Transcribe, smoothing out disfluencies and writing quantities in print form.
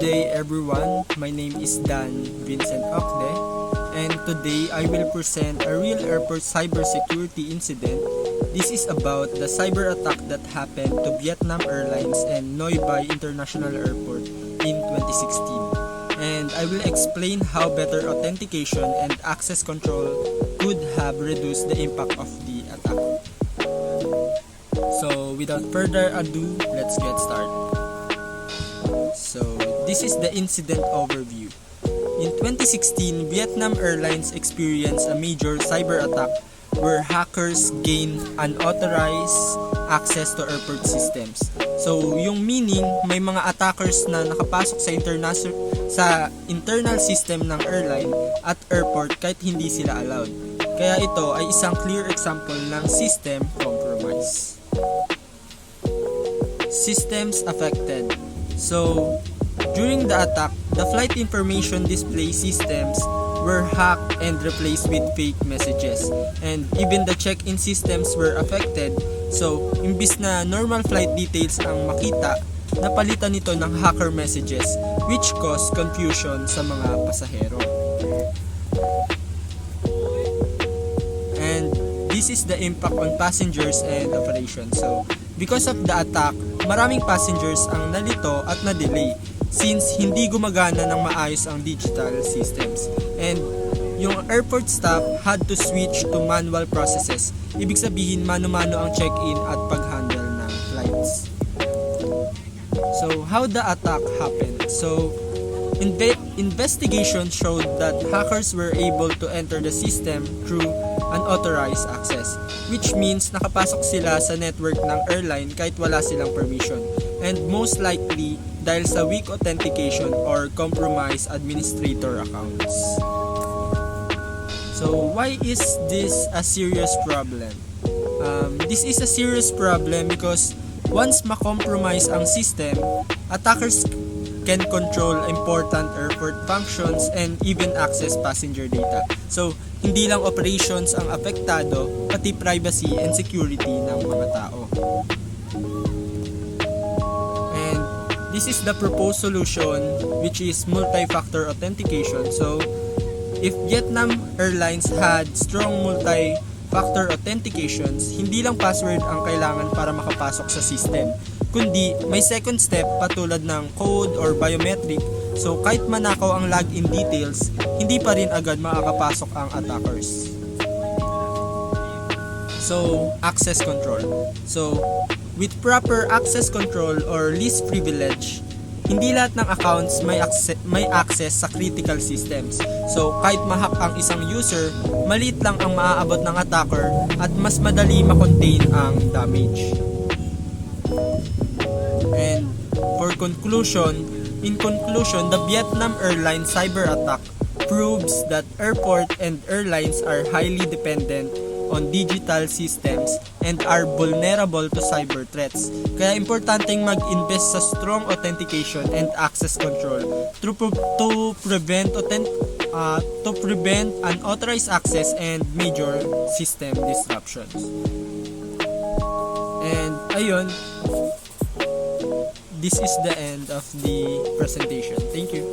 day everyone, my name is Dan Vincent Okde, and today I will present a real airport cybersecurity incident. This is about the cyber attack that happened to Vietnam Airlines and Noi Bai International Airport in 2016. And I will explain how better authentication and access control could have reduced the impact of the attack. So without further ado, let's get started. So this is the incident overview. In 2016, Vietnam Airlines experienced a major cyber attack where hackers gained unauthorized access to airport systems. So yung meaning, may mga attackers na nakapasok sa internal system ng airline at airport kahit hindi sila allowed. Kaya ito ay isang clear example ng system compromise. Systems affected. So, during the attack, the flight information display systems were hacked and replaced with fake messages. And even the check-in systems were affected. So, imbis na normal flight details ang makita, napalitan nito ng hacker messages which caused confusion sa mga pasahero. And this is the impact on passengers and operations. So, because of the attack, maraming passengers ang nalito at na-delay since hindi gumagana ng maayos ang digital systems. And yung airport staff had to switch to manual processes. Ibig sabihin, mano-mano ang check-in at pag-handle ng flights. So, how the attack happened? So, investigation showed that hackers were able to enter the system through unauthorized access, which means nakapasok sila sa network ng airline kahit wala silang permission, and most likely dahil sa weak authentication or compromised administrator accounts. So why is this a serious problem? This is a serious problem because once ma-compromise ang system, attackers can control important airport functions and even access passenger data. So, hindi lang operations ang apektado, pati privacy and security ng mga tao. And this is the proposed solution, which is multi-factor authentication. So, if Vietnam Airlines had strong multi-factor authentications, hindi lang password ang kailangan para makapasok sa system, kundi may second step patulad ng code or biometric. So kahit manakaw ang login details, hindi pa rin agad makakapasok ang attackers. So access control. So with proper access control or least privilege, hindi lahat ng accounts may access sa critical systems. So kahit ma-hack ang isang user, maliit lang ang maaabot ng attacker at mas madali ma-contain ang damage. And in conclusion, the Vietnam Airlines cyber attack proves that airport and airlines are highly dependent on digital systems and are vulnerable to cyber threats. Kaya importanteng mag-invest sa strong authentication and access control to prevent unauthorized access and major system disruptions. And ayun, this is the end of the presentation. Thank you.